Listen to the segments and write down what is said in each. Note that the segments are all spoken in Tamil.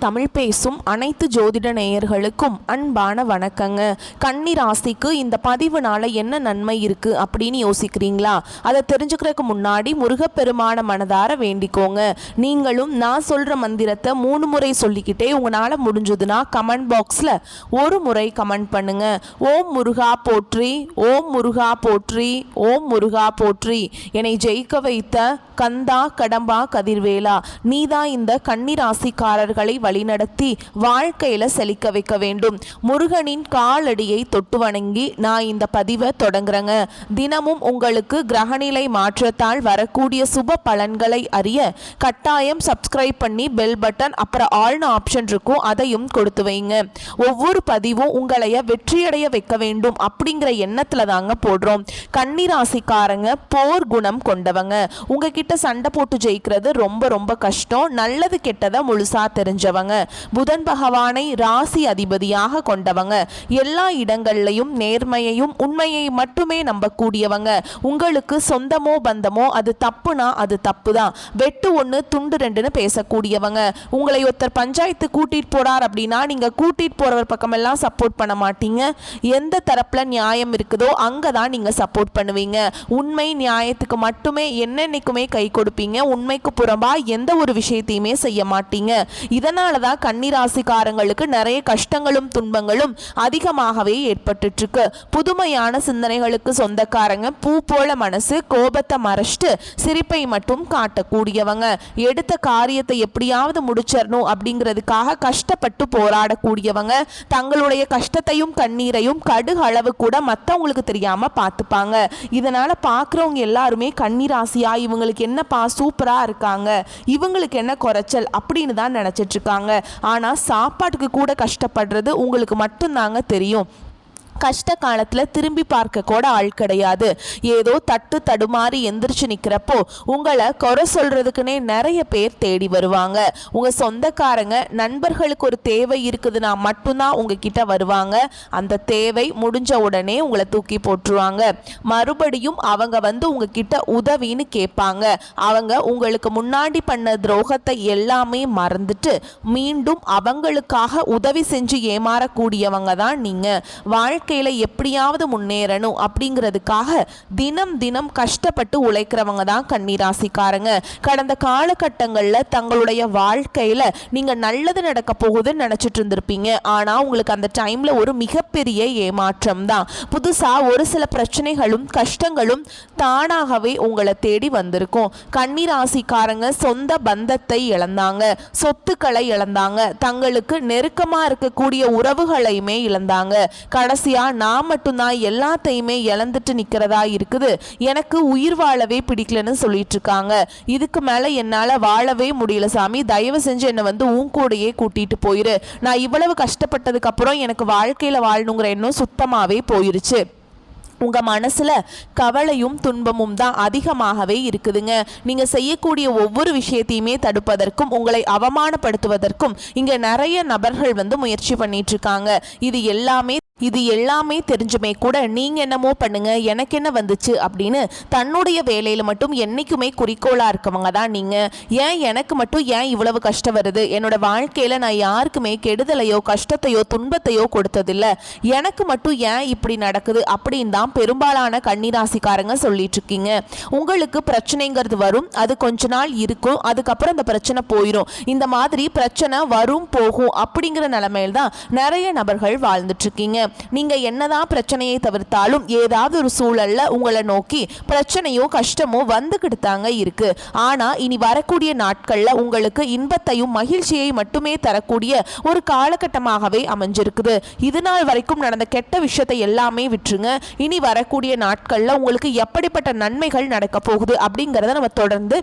தமிழ் பேசும் அனைத்து ஜோதிட நேயர்களுக்கும் அன்பான வணக்கங்க. கன்னி ராசிக்கு இந்த பதிவுனால என்ன நன்மை இருக்கு அப்படின்னு யோசிக்கிறீங்களா? அதை தெரிஞ்சுக்கிறதுக்கு முன்னாடி முருகப்பெருமான மனதார வேண்டிக்கோங்க. நீங்களும் நான் சொல்ற மந்திரத்தை 3 முறை சொல்லிக்கிட்டே உங்களால முடிஞ்சதுன்னா கமெண்ட் பாக்ஸ்ல ஒரு முறை கமெண்ட் பண்ணுங்க. ஓம் முருகா போற்றி, ஓம் முருகா போற்றி, ஓம் முருகா போற்றி. என்னை ஜெயிக்க வைத்த கந்தா கடம்பா கதிர்வேலா, நீதான் இந்த கன்னி ராசிக்காரர்களை வழிநடத்தி வாழ்க்கையில செழிக்க வைக்க வேண்டும். முருகனின் காலடியை தொட்டு வணங்கி நான் இந்த பதிவை தொடங்குறேங்க. தினமும் உங்களுக்கு கிரகநிலை மாற்றத்தால் வரக்கூடிய சுப பலன்களை அறிய கட்டாயம் சப்ஸ்கிரைப் பண்ணி பெல் பட்டன் அப்புறம் ஆல்னு ஆப்ஷன் இருக்கும், அதையும் கொடுத்து வைங்க. ஒவ்வொரு பதிவும் உங்களைய வெற்றியடைய வைக்க வேண்டும் அப்படிங்கிற எண்ணத்துல தாங்க போடுறோம். கன்னி ராசிக்காரங்க போர் குணம் கொண்டவங்க. உங்ககிட்ட சண்டை போட்டு ஜெயிக்கிறது ரொம்ப ரொம்ப கஷ்டம். நல்லது கெட்டதை முழுசா தெரிஞ்சவங்க. புதன் பகவானை ராசி அதிபதியாக கொண்டவங்க. எல்லா இடங்கள்லையும் நேர்மையையும் உண்மையை மட்டுமே நம்பக்கூடியவங்க. உங்களுக்கு சொந்தமோ பந்தமோ அது தப்புனா அது தப்பு தான், வெட்டு ஒன்று துண்டு ரெண்டுன்னு பேசக்கூடியவங்க. உங்களை ஒருத்தர் பஞ்சாயத்து கூட்டிட்டு போறார் அப்படின்னா நீங்க கூட்டிட்டு போறவர் பக்கமெல்லாம் சப்போர்ட் பண்ண மாட்டீங்க. எந்த தரப்புல நியாயம் இருக்குதோ அங்கதான் நீங்க சப்போர்ட் பண்ணுவீங்க. உண்மை நியாயத்துக்கு மட்டுமே என்னென்னைக்குமே கை கொடுப்பீங்க. உண்மைக்கு புறம்பா எந்த ஒரு விஷயத்தையுமே செய்ய மாட்டீங்க. இதனாலதான் கன்னி ராசிக்காரங்களுக்கு நிறைய கஷ்டங்களும் துன்பங்களும் அதிகமாகவே ஏற்பட்டு இருக்கு. புதுமையான சிந்தனைகளுக்கு சொந்தக்காரங்க. பூ போல மனசு, கோபத்தை மறைச்சிட்டு சிரிப்பை மட்டும் காட்டக்கூடியவங்க. எடுத்த காரியத்தை எப்படியாவது முடிச்சிடணும் அப்படிங்கிறதுக்காக கஷ்டப்பட்டு போராடக்கூடியவங்க. தங்களுடைய கஷ்டத்தையும் கண்ணீரையும் கடுகு அளவு கூட மற்றவங்களுக்கு தெரியாம பார்த்துப்பாங்க. இதனால பார்க்குறவங்க எல்லாருமே கன்னி ராசியா இவங்களுக்கு என்னப்பா சூப்பரா இருக்காங்க, இவங்களுக்கு என்ன குறைச்சல் அப்படின்னு தான் நினைச்சிட்டு இருக்காங்க. ஆனா சாப்பாட்டுக்கு கூட கஷ்டப்படுறது உங்களுக்கு மட்டும்தாங்க தெரியும். கஷ்ட காலத்தில் திரும்பி பார்க்க கூட ஆள் கிடையாது. ஏதோ தட்டு தடுமாறி எந்திரிச்சு நிற்கிறப்போ உங்களை குறை சொல்றதுக்குன்னே நிறைய பேர் தேடி வருவாங்க. உங்க சொந்தக்காரங்க நண்பர்களுக்கு ஒரு தேவை இருக்குதுன்னா மட்டும்தான் உங்ககிட்ட வருவாங்க. அந்த தேவை முடிஞ்ச உடனே உங்களை தூக்கி போட்டுருவாங்க. மறுபடியும் அவங்க வந்து உங்ககிட்ட உதவின்னு கேட்பாங்க. அவங்க உங்களுக்கு முன்னாடி பண்ண துரோகத்தை எல்லாமே மறந்துட்டு மீண்டும் அவங்களுக்காக உதவி செஞ்சு ஏமாறக்கூடியவங்க தான் நீங்க. வாழ்க்கையில எப்படியாவது முன்னேறணும் அப்படிங்கிறதுக்காக தினம் தினம் கஷ்டப்பட்டு உழைக்கிறவங்க தான் கன்னி ராசிக்காரங்க. கடந்த காலகட்டங்களில் தங்களுடைய வாழ்க்கையில நீங்க நல்லது நடக்க போகுதுன்னு நினைச்சிட்டு இருந்திருப்பீங்க. ஆனா உங்களுக்கு அந்த டைம்ல ஒரு மிகப்பெரிய ஏமாற்றம் தான். புதுசா ஒரு சில பிரச்சனைகளும் கஷ்டங்களும் தானாகவே உங்களை தேடி வந்திருக்கும். கன்னி ராசிக்காரங்க சொந்த பந்தத்தை இழந்தாங்க, சொத்துக்களை இழந்தாங்க, தங்களுக்கு நெருக்கமா இருக்கக்கூடிய உறவுகளையுமே இழந்தாங்க. கடைசியா நான் மட்டும்தான் எல்லாத்தையுமே இழந்துட்டு நிக்கிறதா இருக்குது, எனக்கு உயிர் வாழவே பிடிக்கலன்னு சொல்லிட்டு இருக்காங்க. இதுக்கு மேல என்னால வாழவே முடியல சாமி, தயவு செஞ்சு என்னை வந்து உன் கூடையே கூட்டிட்டு போயிரு. நான் இவ்வளவு கஷ்டப்பட்டதுக்கு அப்புறம் எனக்கு வாழ்க்கையில வாழணுங்கிற எண்ணம் சுத்தமாவே போயிருச்சு. உங்க மனசுல கவலையும் துன்பமும் தான் அதிகமாகவே இருக்குதுங்க. நீங்க செய்யக்கூடிய ஒவ்வொரு விஷயத்தையுமே தடுப்பதற்கும் உங்களை அவமானப்படுத்துவதற்கும் இங்க நிறைய நபர்கள் வந்து முயற்சி பண்ணிட்டு இருக்காங்க. இது எல்லாமே தெரிஞ்சுமே கூட நீங்க என்னமோ பண்ணுங்க எனக்கு என்ன வந்துச்சு அப்படின்னு தன்னுடைய வேலையில மட்டும் என்னைக்குமே குறிக்கோளா இருக்கவங்க தான் நீங்க. ஏன் எனக்கு மட்டும் ஏன் இவ்வளவு கஷ்டம் வருது, என்னோட வாழ்க்கையில நான் யாருக்குமே கெடுதலையோ கஷ்டத்தையோ துன்பத்தையோ கொடுத்ததில்லை, எனக்கு மட்டும் ஏன் இப்படி நடக்குது அப்படின்னு தான் பெரும்பாலான கன்னிராசிக்காரங்க சொல்லிட்டு இருக்கீங்க. உங்களுக்கு பிரச்சனைங்கிறது வரும், அது கொஞ்ச நாள் இருக்கும், அதுக்கப்புறம் அந்த பிரச்சனை போயிடும். இந்த மாதிரி பிரச்சனை வரும் போகும் அப்படிங்கிற நிலைமையில தான் நிறைய நபர்கள் வாழ்ந்துட்டு இருக்கீங்க. நீங்க என்னதான் பிரச்சனையை தவிர்த்தாலும் ஏதாவது ஒரு சூழல்ல உங்களை நோக்கி பிரச்சனையோ கஷ்டமோ வந்துகிட்டு தாங்க இருக்கு. ஆனா இனி வரக்கூடிய நாட்கள்ல உங்களுக்கு இன்பத்தையும் மகிழ்ச்சியை மட்டுமே தரக்கூடிய ஒரு காலகட்டமாகவே அமைஞ்சிருக்குது. இது நாள் வரைக்கும் நடந்த கெட்ட விஷயத்தை எல்லாமே விட்டுருங்க. இனி வரக்கூடிய நாட்கள்ல உங்களுக்கு எப்படிப்பட்ட நன்மைகள் நடக்க போகுது அப்படிங்கிறத நம்ம தொடர்ந்து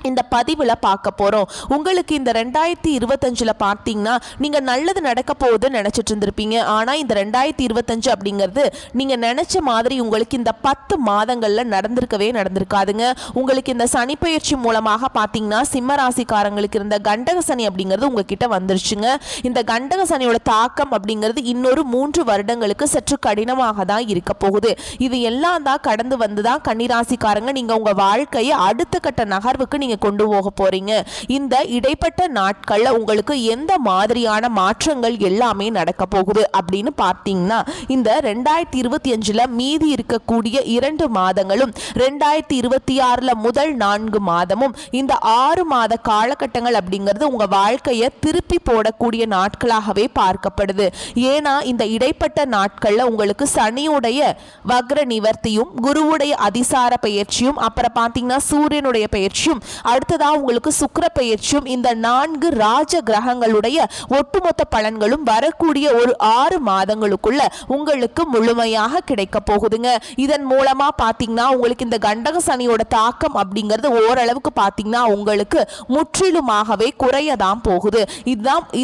இந்த பதிவில் பார்க்க போகிறோம். உங்களுக்கு இந்த 2025 பார்த்தீங்கன்னா நீங்கள் நல்லது நடக்க போகுதுன்னு நினச்சிட்டு இருந்திருப்பீங்க. ஆனால் இந்த 2025 அப்படிங்கிறது நீங்கள் நினச்ச மாதிரி உங்களுக்கு இந்த 10 மாதங்களில் நடந்திருக்காதுங்க. உங்களுக்கு இந்த சனிப்பெயர்ச்சி மூலமாக பார்த்தீங்கன்னா சிம்ம ராசிக்காரங்களுக்கு இருந்த கண்டக சனி அப்படிங்கிறது உங்ககிட்ட வந்துருச்சுங்க. இந்த கண்டக சனியோட தாக்கம் அப்படிங்கிறது இன்னொரு 3 வருடங்களுக்கு சற்று கடினமாக தான் இருக்க போகுது. இது எல்லாம் தான் கடந்து வந்து தான் கன்னிராசிக்காரங்க நீங்கள் உங்கள் வாழ்க்கையை அடுத்த கட்ட நகர்வுக்கு நீங்க கொண்டு போக போறீங்க. இந்த இடைப்பட்ட நாட்கள்ல உங்களுக்கு எந்த மாதிரியான மாற்றங்கள் எல்லாமே நடக்க போகுது அப்படின்னு பார்த்தீங்கன்னா, இந்த 2025ல மீதி இருக்கக்கூடிய 2 மாதங்களும் 2026ல முதல் 4 மாதமும் இந்த 6 மாத காலகட்டங்கள் அப்படிங்கிறது உங்க வாழ்க்கையை திருப்பி போடக்கூடிய நாட்களாகவே பார்க்கப்படுது. ஏன்னா இந்த இடைப்பட்ட நாட்கள்ல உங்களுக்கு சனியுடைய வக்ர நிவர்த்தியும் குருவுடைய அதிசார பயிற்சியும் அப்புறம் பார்த்தீங்கன்னா சூரியனுடைய பயிற்சியும் அடுத்ததா உங்களுக்கு சுக்கிர பயிற்சியும் இந்த 4 ராஜ கிரகங்களுடைய ஒட்டுமொத்த பலன்களும் வரக்கூடிய ஒரு 6 மாதங்களுக்குள்ள உங்களுக்கு முழுமையாக கிடைக்க போகுதுங்க. இதன் மூலமா பார்த்தீங்கன்னா உங்களுக்கு இந்த கண்டக சனியோட தாக்கம் அப்படிங்கிறது ஓரளவுக்கு பார்த்தீங்கன்னா உங்களுக்கு முற்றிலுமாகவே குறையதான் போகுது.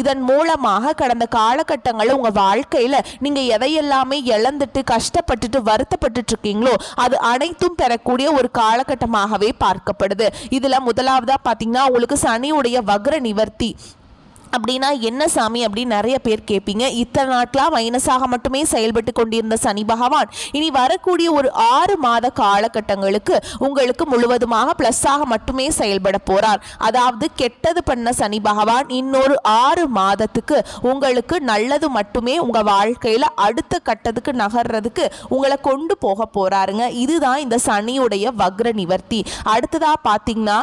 இதன் மூலமாக கடந்த காலகட்டங்களில் உங்க வாழ்க்கையில நீங்க எதையெல்லாமே இழந்துட்டு கஷ்டப்பட்டுட்டு வருத்தப்பட்டு இருக்கீங்களோ அது அனைத்தும் பெறக்கூடிய ஒரு காலகட்டமாகவே பார்க்கப்படுது. இதுல முதலாவதா பாத்தீங்கன்னா உங்களுக்கு சனியுடைய வக்ர நிவர்த்தி அப்படின்னா என்ன சாமி அப்படின்னு நிறைய பேர் கேட்பீங்க. இத்தனை நாட்களாக மைனஸாக மட்டுமே செயல்பட்டு கொண்டிருந்த சனி பகவான் இனி வரக்கூடிய ஒரு 6 மாத காலகட்டங்களுக்கு உங்களுக்கு முழுவதுமாக பிளஸ்ஸாக மட்டுமே செயல்பட போறார். அதாவது கெட்டது பண்ண சனி பகவான் இன்னொரு 6 மாதத்துக்கு உங்களுக்கு நல்லது மட்டுமே உங்க வாழ்க்கையில அடுத்த கட்டத்துக்கு நகர்றதுக்கு உங்களை கொண்டு போக போறாருங்க. இதுதான் இந்த சனியுடைய வக்ர நிவர்த்தி. அடுத்ததா பார்த்தீங்கன்னா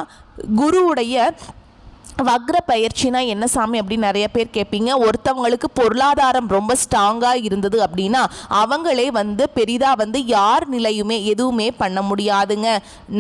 குருவுடைய வக்ர பயிற்சினா என்ன சாமி அப்படின்னு நிறைய பேர் கேட்பீங்க. ஒருத்தவங்களுக்கு பொருளாதாரம் ரொம்ப ஸ்ட்ராங்காக இருந்தது அப்படின்னா அவங்களே பெரிதாக யார் நிலையுமே எதுவுமே பண்ண முடியாதுங்க.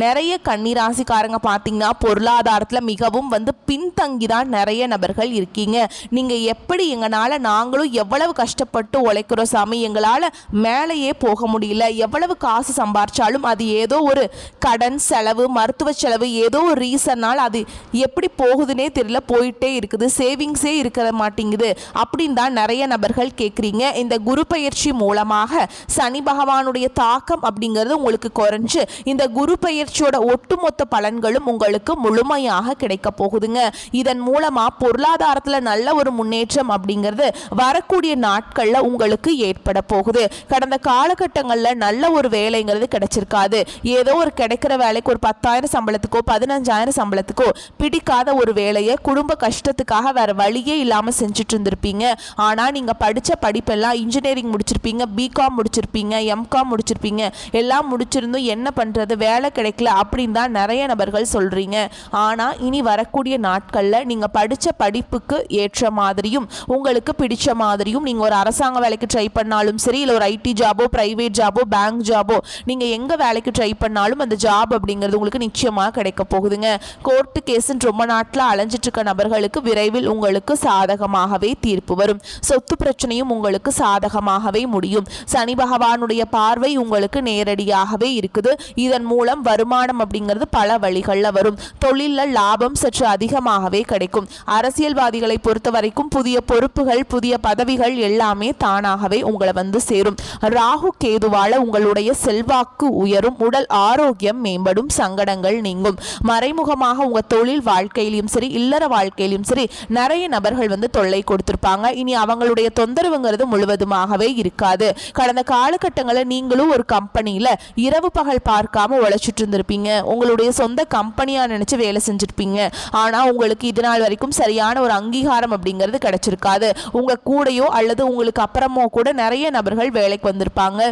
நிறைய கன்னிராசிக்காரங்க பார்த்தீங்கன்னா பொருளாதாரத்தில் மிகவும் பின்தங்கி தான் நிறைய நபர்கள் இருக்கீங்க. நீங்கள் எப்படி எங்களால் நாங்களும் எவ்வளவு கஷ்டப்பட்டு உழைக்கிறோம் சாமி, எங்களால் மேலேயே போக முடியல, எவ்வளவு காசு சம்பாரிச்சாலும் அது ஏதோ ஒரு கடன் செலவு மருத்துவ செலவு ஏதோ ஒரு ரீசன்னால் அது எப்படி போகுதுன்னே தெரியல, போயிட்டே இருக்குது, சேவிங்ஸே இருக்க மாட்டேங்குது அப்படின்னு தான் நிறைய நபர்கள் கேட்குறீங்க. இந்த குரு பயிற்சி மூலமாக சனி பகவானுடைய தாக்கம் அப்படிங்கிறது உங்களுக்கு குறைஞ்சு இந்த குரு பயிற்சியோட ஒட்டுமொத்த பலன்களும் உங்களுக்கு முழுமையாக கிடைக்க போகுதுங்க. இதன் மூலமா பொருளாதாரத்தில் நல்ல ஒரு முன்னேற்றம் அப்படிங்கிறது வரக்கூடிய நாட்களில் உங்களுக்கு ஏற்பட போகுது. கடந்த காலகட்டங்களில் நல்ல ஒரு வேலைங்கிறது கிடைச்சிருக்காது. ஏதோ ஒரு கிடைக்கிற வேலைக்கு ஒரு 10,000 சம்பளத்துக்கோ 15,000 சம்பளத்துக்கோ பிடிக்காத ஒரு வேலையை குடும்ப கஷ்டத்துக்காக வேற வழியே இல்லாம செஞ்சுட்டு இருந்திருப்பீங்க. ஆனா நீங்க படிச்ச படிப்பெல்லாம் இன்ஜினியரிங் முடிச்சிருப்பீங்க, பிகாம் முடிச்சிருப்பீங்க, எம்காம் முடிச்சிருப்பீங்க, எல்லாம் முடிச்சிருந்தும் என்ன பண்றது வேலை கிடைக்கல அப்படின்னு தான் நிறைய நபர்கள் சொல்றீங்க. ஆனா இனி வரக்கூடிய நாட்கள்ல நீங்க படிச்ச படிப்புக்கு ஏற்ற மாதிரியும் உங்களுக்கு பிடிச்ச மாதிரியும் நீங்க ஒரு அரசாங்க வேலைக்கு ட்ரை பண்ணாலும் சரி, இல்லை ஒரு ஐடி ஜாபோ பிரைவேட் ஜாபோ பேங்க் ஜாபோ நீங்க எங்க வேலைக்கு ட்ரை பண்ணாலும் அந்த ஜாப் அப்படிங்கிறது உங்களுக்கு நிச்சயமா கிடைக்க போகுதுங்க. கோர்ட்டு கேஸ்ன்னு ரொம்ப நாட்களா அலைஞ்சிட்டு இருக்க நபர்களுக்கு விரைவில் உங்களுக்கு சாதகமாகவே தீர்ப்பு வரும். சொத்து பிரச்சனையும் உங்களுக்கு சாதகமாகவே முடியும். சனி பகவானுடைய பார்வை உங்களுக்கு நேரடியாகவே இருக்குது. இதன் மூலம் வருமானம் அப்படிங்கிறது பல வழிகளில் வரும். தொழிலில் லாபம் சற்று அதிகமாகவே கிடைக்கும். அரசியல்வாதிகளை பொறுத்த வரைக்கும் புதிய பொறுப்புகள் புதிய பதவிகள் எல்லாமே தானாகவே உங்களை சேரும். ராகு கேதுவால உங்களுடைய செல்வாக்கு உயரும், உடல் ஆரோக்கியம் மேம்படும், சங்கடங்கள் நீங்கும். மறைமுகமாக உங்க தொழில் வாழ்க்கையிலும் சரி இல்லற வாழ்க்கையிலும் சரி நிறைய நபர்கள் தொல்லை கொடுத்திருப்பாங்க. இனி அவங்களுடைய தொந்தரவுங்கிறது முழுவதுமாகவே இருக்காது. கடந்த காலகட்டங்களில் நீங்களும் ஒரு கம்பெனியில இரவு பகல் பார்க்காம உழைச்சிட்டு இருந்திருப்பீங்க. உங்களுடைய சொந்த கம்பெனியா நினைச்சு வேலை செஞ்சிருப்பீங்க. ஆனா உங்களுக்கு இது நாள் வரைக்கும் சரியான ஒரு அங்கீகாரம் அப்படிங்கிறது கிடைச்சிருக்காது. உங்க கூடயோ அல்லது உங்களுக்கு அப்புறமோ கூட நிறைய நபர்கள் வேலைக்கு வந்திருப்பாங்க.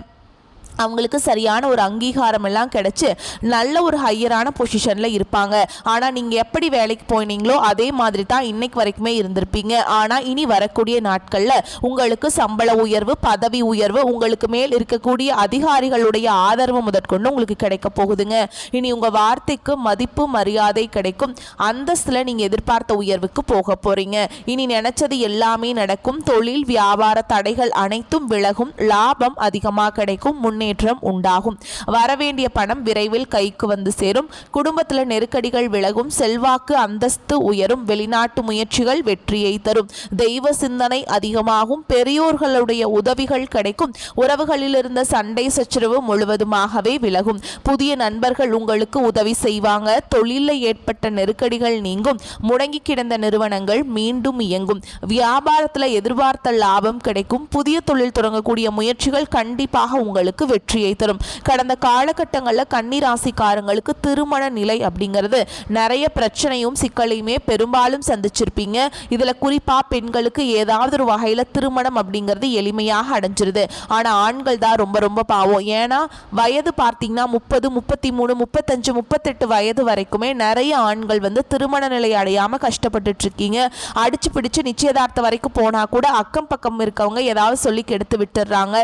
அவங்களுக்கு சரியான ஒரு அங்கீகாரம் எல்லாம் கிடைச்சு நல்ல ஒரு ஹையரான பொசிஷனில் இருப்பாங்க. ஆனால் நீங்கள் எப்படி வேலைக்கு போனீங்களோ அதே மாதிரி தான் இன்னைக்கு வரைக்குமே இருந்திருப்பீங்க. ஆனால் இனி வரக்கூடிய நாட்களில் உங்களுக்கு சம்பள உயர்வு பதவி உயர்வு உங்களுக்கு மேல் இருக்கக்கூடிய அதிகாரிகளுடைய ஆதரவு முதற்கொண்டு உங்களுக்கு கிடைக்க போகுதுங்க. இனி உங்கள் வார்த்தைக்கு மதிப்பு மரியாதை கிடைக்கும். அந்தஸ்தில் நீங்கள் எதிர்பார்த்த உயர்வுக்கு போக போகிறீங்க. இனி நினைச்சது எல்லாமே நடக்கும். தொழில் வியாபார தடைகள் அனைத்தும் விலகும். லாபம் அதிகமாக கிடைக்கும். முன்னேற்றம் உண்டாகும். வரவேண்டிய பணம் விரைவில் கைக்கு சேரும். குடும்பத்தில் நெருக்கடிகள் விலகும். செல்வாக்கு அந்தஸ்து உயரும். வெளிநாட்டு முயற்சிகள் வெற்றியை தரும். தெய்வ சிந்தனை அதிகமாகும். பெரியோர்களுடைய உதவிகள் கிடைக்கும். உறவுகளில் இருந்த சண்டை சச்சரவு முழுவதுமாகவே விலகும். புதிய நண்பர்கள் உங்களுக்கு உதவி செய்வாங்க. தொழிலில் ஏற்பட்ட நெருக்கடிகள் நீங்கும். முடங்கி கிடந்த நிறுவனங்கள் மீண்டும் இயங்கும். வியாபாரத்தில் எதிர்பார்த்த லாபம் கிடைக்கும். புதிய தொழில் தொடங்கக்கூடிய முயற்சிகள் கண்டிப்பாக உங்களுக்கு வெற்றியை தரும். கடந்த காலகட்டங்களில் கன்னிராசிக்காரங்களுக்கு திருமண நிலை அப்படிங்கிறது நிறைய பிரச்சனையும் சிக்கலையுமே பெரும்பாலும் சந்திச்சிருப்பீங்க. இதுல குறிப்பா பெண்களுக்கு ஏதாவது ஒரு வகையில திருமணம் அப்படிங்கிறது எளிமையாக அடைஞ்சிருது. ஆனா ஆண்கள் தான் ரொம்ப ரொம்ப பாவம். ஏன்னா வயது பார்த்தீங்கன்னா 30, 33, 35, 38 வயது வரைக்குமே நிறைய ஆண்கள் திருமண நிலை அடையாம கஷ்டப்பட்டுட்டு இருக்கீங்க. அடிச்சு பிடிச்சு நிச்சயதார்த்தம் வரைக்கும் போனா கூட அக்கம் பக்கம் இருக்கவங்க ஏதாவது சொல்லி கெடுத்து விட்டுறாங்க.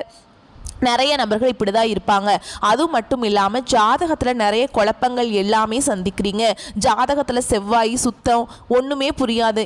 நிறைய நபர்கள் இப்படி தான் இருப்பாங்க. அதுவும் மட்டும் இல்லாமல் ஜாதகத்தில் நிறைய குழப்பங்கள் எல்லாமே சந்திக்கிறீங்க. ஜாதகத்தில் செவ்வாய் சுத்தம் ஒன்றுமே புரியாது.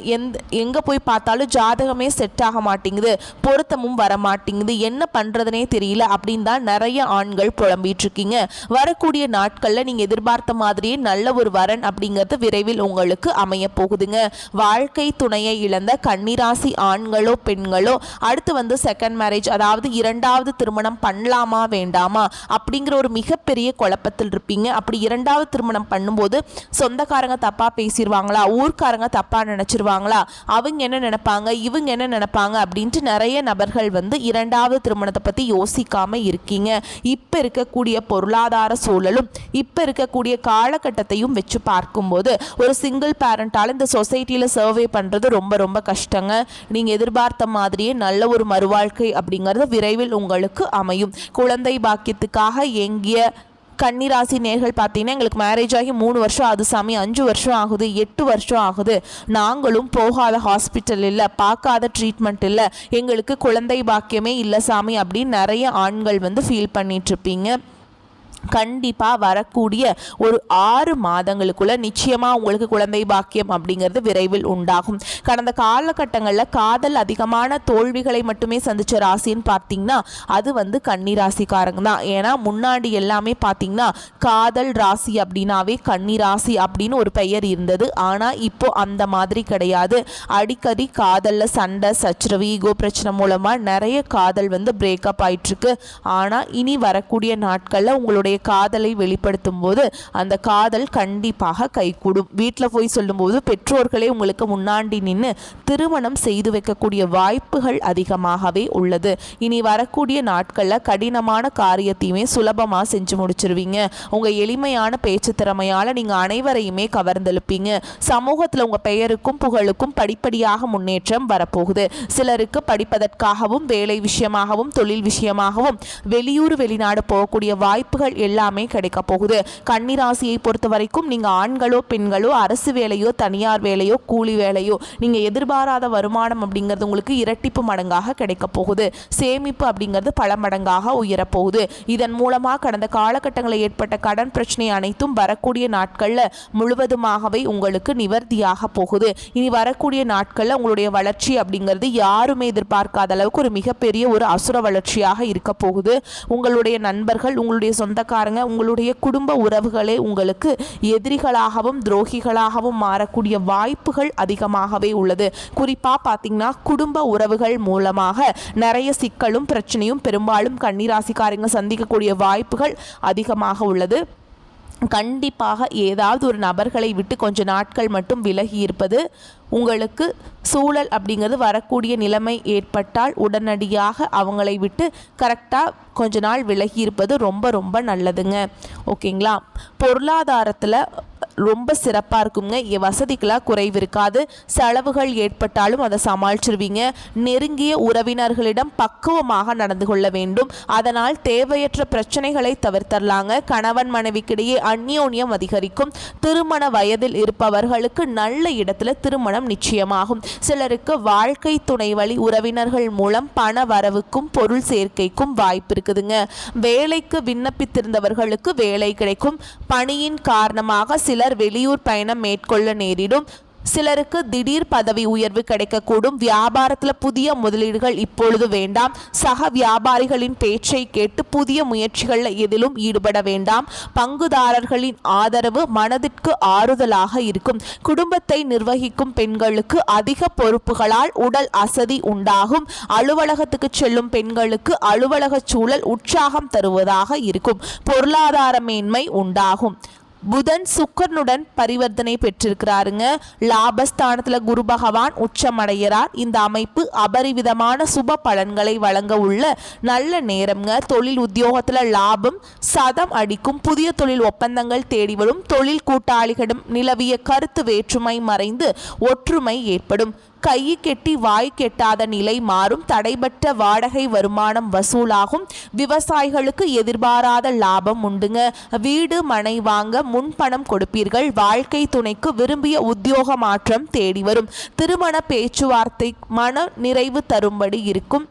எங்கே போய் பார்த்தாலும் ஜாதகமே செட் ஆக மாட்டேங்குது, பொருத்தமும் வர மாட்டேங்குது, என்ன பண்ணுறதுனே தெரியல அப்படின்னு தான் நிறைய ஆண்கள் புலம்பிட்டு இருக்கீங்க. வரக்கூடிய நாட்களில் நீங்கள் எதிர்பார்த்த மாதிரியே நல்ல ஒரு வரன் அப்படிங்கிறது விரைவில் உங்களுக்கு அமைய போகுதுங்க. வாழ்க்கை துணையை இழந்த கன்னிராசி ஆண்களோ பெண்களோ அடுத்து செகண்ட் மேரேஜ், அதாவது இரண்டாவது திருமணம் பண்ணலாமா வேண்டாமா அப்படிங்கிற ஒரு மிகப்பெரிய குழப்பத்தில் இருப்பீங்க. அப்படி இரண்டாவது திருமணம் பண்ணும்போது சொந்தக்காரங்க தப்பா பேசிடுவாங்களா, ஊர்க்காரங்க தப்பா நினைச்சிருவாங்களா, அவங்க என்ன நினைப்பாங்க, இவங்க என்ன நினைப்பாங்க அப்படின்ட்டு நிறைய நபர்கள் இரண்டாவது திருமணத்தை பத்தி யோசிக்காம இருக்கீங்க. இப்ப இருக்கக்கூடிய பொருளாதார சூழலும் இப்ப இருக்கக்கூடிய காலகட்டத்தையும் வச்சு பார்க்கும்போது ஒரு சிங்கிள் பேரண்டால இந்த சொசைட்டியில சர்வே பண்றது ரொம்ப ரொம்ப கஷ்டங்க. நீங்க எதிர்பார்த்த மாதிரியே நல்ல ஒரு மறுவாழ்க்கை அப்படிங்கிறது விரைவில் உங்களுக்கு அமையும். குழந்தை பாக்கியத்துக்காக எங்கிய கன்னிராசி நேர்கள் பார்த்தீங்கன்னா, எங்களுக்கு மேரேஜ் ஆகி 3 வருஷம் ஆகுது சாமி, 5 வருஷம் ஆகுது, 8 வருஷம் ஆகுது, நாங்களும் போகாத ஹாஸ்பிட்டல் இல்லை, பார்க்காத ட்ரீட்மெண்ட் இல்லை, எங்களுக்கு குழந்தை பாக்கியமே இல்லை சாமி அப்படின்னு நிறைய ஆண்கள் ஃபீல் பண்ணிட்டு இருப்பீங்க. கண்டிப்பாக வரக்கூடிய ஒரு 6 மாதங்களுக்குள்ள நிச்சயமாக உங்களுக்கு குழந்தை பாக்கியம் அப்படிங்கிறது விரைவில் உண்டாகும். கடந்த காலகட்டங்களில் காதல் அதிகமான தோல்விகளை மட்டுமே சந்திச்ச ராசின்னு பார்த்தீங்கன்னா அது கன்னிராசிக்காரங்க தான். ஏன்னா முன்னாடி எல்லாமே பார்த்தீங்கன்னா காதல் ராசி அப்படின்னாவே கன்னிராசி அப்படின்னு ஒரு பெயர் இருந்தது. ஆனால் இப்போ அந்த மாதிரி கிடையாது. அடிக்கடி காதலில் சண்டை சச்சரவு ஈகோ பிரச்சனை மூலமாக நிறைய காதல் பிரேக்கப் ஆயிட்டுருக்கு. ஆனால் இனி வரக்கூடிய நாட்களில் உங்களுடைய காதலை வெளிப்படுத்தும் போது அந்த காதல் கண்டிப்பாக கைகூடும். வீட்டில் போய் சொல்லும்போது பெற்றோர்களே உங்களுக்கு முன்னாடி நின்று திருமணம் செய்து வைக்கக்கூடிய வாய்ப்புகள் அதிகமாகவே உள்ளது. இனி வரக்கூடிய நாட்களில் கடினமான காரியத்தையுமே சுலபமாக செஞ்சு முடிச்சிருவீங்க. உங்கள் எளிமையான பேச்சு திறமையால் நீங்கள் அனைவரையுமே கவர்ந்தெழுப்பீங்க. சமூகத்தில் உங்கள் பெயருக்கும் புகழுக்கும் படிப்படியாக முன்னேற்றம் வரப்போகுது. சிலருக்கு படிப்பதற்காகவும் வேலை விஷயமாகவும் தொழில் விஷயமாகவும் வெளியூர் வெளிநாடு போகக்கூடிய வாய்ப்புகள் எல்லாமே கிடைக்க போகுது. கன்னிராசியை பொறுத்த வரைக்கும் நீங்க ஆண்களோ பெண்களோ அரசு வேலையோ தனியார் வேலையோ கூலி வேலையோ நீங்க எதிர்பாராத வருமானம் அப்படிங்கிறது உங்களுக்கு இரட்டிப்பு மடங்காக கிடைக்க போகுது. சேமிப்பு அப்படிங்கிறது பல மடங்காக உயரப்போகுது. இதன் மூலமாக கடந்த காலகட்டங்களில் ஏற்பட்ட கடன் பிரச்சனை அனைத்தும் வரக்கூடிய நாட்கள்ல முழுவதுமாகவே உங்களுக்கு நிவர்த்தியாக போகுது. இனி வரக்கூடிய நாட்கள்ல உங்களுடைய வளர்ச்சி அப்படிங்கிறது யாருமே எதிர்பார்க்காத அளவுக்கு ஒரு மிகப்பெரிய ஒரு அசுர வளர்ச்சியாக இருக்க போகுது. உங்களுடைய நண்பர்கள், உங்களுடைய சொந்தக்காரங்க, உங்களுடைய குடும்ப உறவுகளே உங்களுக்கு எதிரிகளாகவும் துரோகிகளாகவும் மாறக்கூடிய வாய்ப்புகள் அதிகமாகவே உள்ளது. குறிப்பா பார்த்தீங்கன்னா குடும்ப உறவுகள் மூலமாக நிறைய சிக்கலும் பிரச்சனையும் பெரும்பாலும் கன்னிராசிக்காரங்க சந்திக்கக்கூடிய வாய்ப்புகள் அதிகமாக உள்ளது. கண்டிப்பாக ஏதாவது ஒரு நபர்களை விட்டு கொஞ்ச நாட்கள் மட்டும் விலகி இருப்பது உங்களுக்கு சூழல் அப்படிங்கிறது வரக்கூடிய நிலைமை ஏற்பட்டால் உடனடியாக அவங்களை விட்டு கரெக்டாக கொஞ்ச நாள் விலகி இருப்பது ரொம்ப ரொம்ப நல்லதுங்க. ஓகேங்களா? பொருளாதாரத்தில் ரொம்ப சிறப்பாக இருக்குங்க. வசதிக்கெல்லாம் குறைவு இருக்காது. செலவுகள் ஏற்பட்டாலும் அதை சமாளிச்சிருவீங்க. நெருங்கிய உறவினர்களிடம் பக்குவமாக நடந்து கொள்ள வேண்டும். அதனால் தேவையற்ற பிரச்சனைகளை தவிர்த்தரலாங்க. கணவன் மனைவிக்கிடையே அந்யோன்யம் அதிகரிக்கும். திருமண வயதில் இருப்பவர்களுக்கு நல்ல இடத்துல திருமணம் நிச்சயமாகும். சிலருக்கு வாழ்க்கை துணை வழி உறவினர்கள் மூலம் பண வரவுக்கும் பொருள் சேர்க்கைக்கும் வாய்ப்பு இருக்குதுங்க. வேலைக்கு விண்ணப்பித்திருந்தவர்களுக்கு வேலை கிடைக்கும். பணியின் காரணமாக சிலர் வெளியூர் பயணம் மேற்கொள்ள நேரிடும். சிலருக்கு திடீர் பதவி உயர்வு கிடைக்கக்கூடும். வியாபாரத்தில் புதிய முதலீடுகள் இப்பொழுது வேண்டாம். சக வியாபாரிகளின் பேச்சை கேட்டு புதிய முயற்சிகளில் எதிலும் ஈடுபட வேண்டாம். பங்குதாரர்களின் ஆதரவு மனதிற்கு ஆறுதலாக இருக்கும். குடும்பத்தை நிர்வகிக்கும் பெண்களுக்கு அதிக பொறுப்புகளால் உடல் அசதி உண்டாகும். அலுவலகத்துக்கு செல்லும் பெண்களுக்கு அலுவலக சூழல் உற்சாகம் தருவதாக இருக்கும். பொருளாதார மேன்மை உண்டாகும். புதன் சுக்கரனுடன் பரிவர்த்தனை பெற்றிருக்கிறாருங்க. லாபஸ்தானத்துல குரு பகவான் உச்சமடைகிறார். இந்த அமைப்பு அபரிவிதமான சுப பலன்களை வழங்க உள்ள நல்ல நேரம்ங்க. தொழில் உத்தியோகத்துல லாபம் சதம் அடிக்கும். புதிய தொழில் ஒப்பந்தங்கள் தேடி வரும். தொழில் கூட்டாளிகளிடம் நிலவிய கருத்து வேற்றுமை மறைந்து ஒற்றுமை ஏற்படும். கை கெட்டி வாய் கெட்டாத நிலை மாறும். தடைபட்ட வாடகை வருமானம் வசூலாகும். விவசாயிகளுக்கு எதிர்பாராத லாபம் உண்டுங்க. வீடு மனை வாங்க முன்பணம் கொடுப்பீர்கள். வாழ்க்கை துணைக்கு விரும்பிய உத்தியோக மாற்றம் தேடி வரும். திருமண பேச்சுவார்த்தை மன நிறைவு தரும்படி இருக்கும்.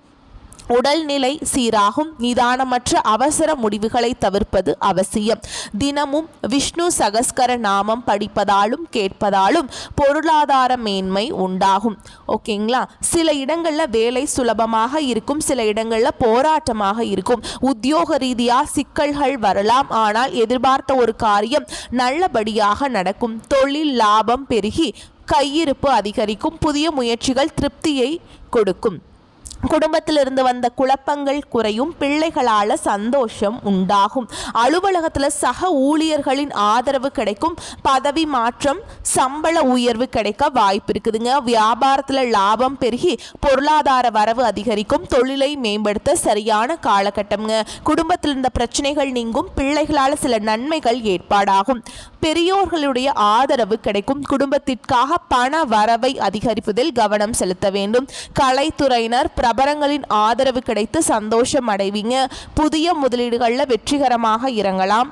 உடல்நிலை சீராகும். நிதானமற்ற அவசர முடிவுகளை தவிர்ப்பது அவசியம். தினமும் விஷ்ணு சகஸ்கர நாமம் படிப்பதாலும் கேட்பதாலும் பொருளாதார மேன்மை உண்டாகும். ஓகேங்களா? சில இடங்களில் வேலை சுலபமாக இருக்கும், சில இடங்களில் போராட்டமாக இருக்கும். உத்தியோக ரீதியாக சிக்கல்கள் வரலாம், ஆனால் எதிர்பார்த்த ஒரு காரியம் நல்லபடியாக நடக்கும். தொழில் லாபம் பெருகி கையிருப்பு அதிகரிக்கும். புதிய முயற்சிகள் திருப்தியை கொடுக்கும். குடும்பத்திலிருந்து வந்த குழப்பங்கள் குறையும். பிள்ளைகளால் சந்தோஷம் உண்டாகும். அலுவலகத்தில் சக ஊழியர்களின் ஆதரவு கிடைக்கும். பதவி மாற்றம் சம்பள உயர்வு கிடைக்க வாய்ப்பு இருக்குதுங்க. வியாபாரத்தில் லாபம் பெருகி பொருளாதார வரவு அதிகரிக்கும். தொழிலை மேம்படுத்த சரியான காலகட்டம்ங்க. குடும்பத்தில் இருந்த பிரச்சனைகள் நீங்கும். பிள்ளைகளால் சில நன்மைகள் ஏற்பாடாகும். பெரியோர்களுடைய ஆதரவு கிடைக்கும். குடும்பத்திற்காக பண வரவை அதிகரிப்பதில் கவனம் செலுத்த வேண்டும். கலைத்துறையினர் பிரபலங்களின் ஆதரவு கிடைத்து சந்தோஷம் அடைவீங்க. புதிய முதலீடுகளில் வெற்றிகரமாக இறங்கலாம்.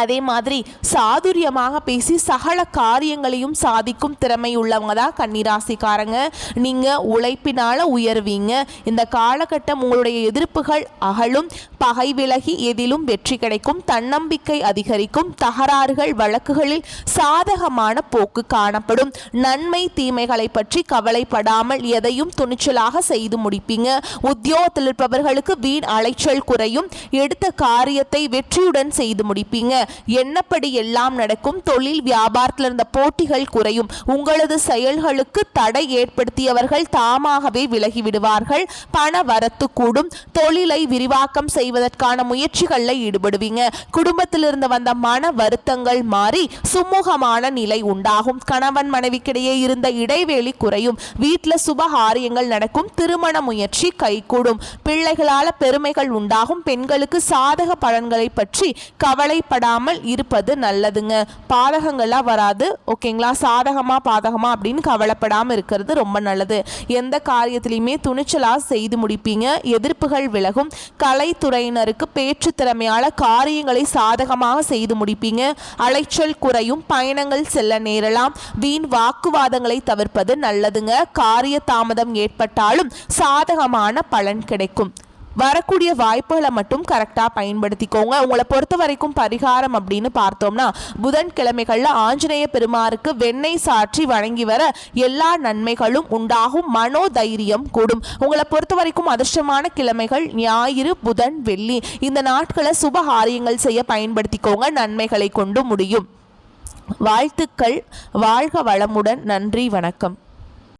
அதே மாதிரி சாதுரியமாக பேசி சகல காரியங்களையும் சாதிக்கும் திறமை உள்ளவங்க தான் கன்னிராசிக்காரங்க. நீங்கள் உழைப்பினால் உயர்வீங்க. இந்த காலகட்டம் உங்களுடைய எதிர்ப்புகள் அகலும். பகை விலகி எதிலும் வெற்றி கிடைக்கும். தன்னம்பிக்கை அதிகரிக்கும். தகராறுகள் வழக்குகளில் சாதகமான போக்கு காணப்படும். நன்மை தீமைகளை பற்றி கவலைப்படாமல் எதையும் துணிச்சலாக செய்து முடிப்பீங்க. உத்தியோகத்தில் இருப்பவர்களுக்கு வீண் அலைச்சல் குறையும். எடுத்த காரியத்தை வெற்றியுடன் செய்து முடிப்பீங்க. என்னப்படி எல்லாம் நடக்கும். தொழில் வியாபாரத்தில் இருந்த போட்டிகள் குறையும். உங்களது செயல்களுக்கு தடை ஏற்படுத்தியவர்கள் தாமாகவே விலகிவிடுவார்கள். பண வரத்து கூடும். தொழிலை விரிவாக்கம் செய்வதற்கான முயற்சிகளில் ஈடுபடுவீங்க. குடும்பத்தில் இருந்து வந்த மன வருத்தங்கள் மாறி சுமூகமான நிலை உண்டாகும். கணவன் மனைவிக்கிடையே இருந்த இடைவெளி குறையும். வீட்டில் சுபகாரியங்கள் நடக்கும். திருமண முயற்சி கைகூடும். பிள்ளைகளால் பெருமைகள் உண்டாகும். பெண்களுக்கு சாதக பலன்களை பற்றி கவலைப்படாமல் இருப்பது நல்லதுங்க. பாதகங்கள்லாம் வராது. ஓகேங்களா? சாதகமா பாதகமா அப்படின்னு கவலைப்படாமல் இருக்கிறது ரொம்ப நல்லது. எந்த காரியத்திலையுமே துணிச்சலாக செய்து முடிப்பீங்க. எதிர்ப்புகள் விலகும். கலைத்துறையினருக்கு பேச்சு திறமையால காரியங்களை சாதகமாக செய்து முடிப்பீங்க. அலைச்சல் குறையும். பயணங்கள் செல்ல நேரலாம். வீண் வாக்குவாதங்களை தவிர்ப்பது நல்லதுங்க. காரிய தாமதம் ஏற்பட்டாலும் சாதகமான பலன் கிடைக்கும். வரக்கூடிய வாய்ப்புகளை மட்டும் கரெக்டாக பயன்படுத்திக்கோங்க. உங்களை பொறுத்த வரைக்கும் பரிகாரம் அப்படின்னு பார்த்தோம்னா புதன்கிழமைகளில் ஆஞ்சநேய பெருமாருக்கு வெண்ணெய் சாற்றி வணங்கி வர எல்லா நன்மைகளும் உண்டாகும். மனோதைரியம் கூடும். உங்களை பொறுத்த வரைக்கும் அதிர்ஷ்டமான கிழமைகள் ஞாயிறு, புதன், வெள்ளி. இந்த நாட்களை சுபகாரியங்கள் செய்ய பயன்படுத்திக்கோங்க. நன்மைகளை கொண்டு முடியும். வாழ்த்துக்கள். வாழ்க வளமுடன். நன்றி, வணக்கம்.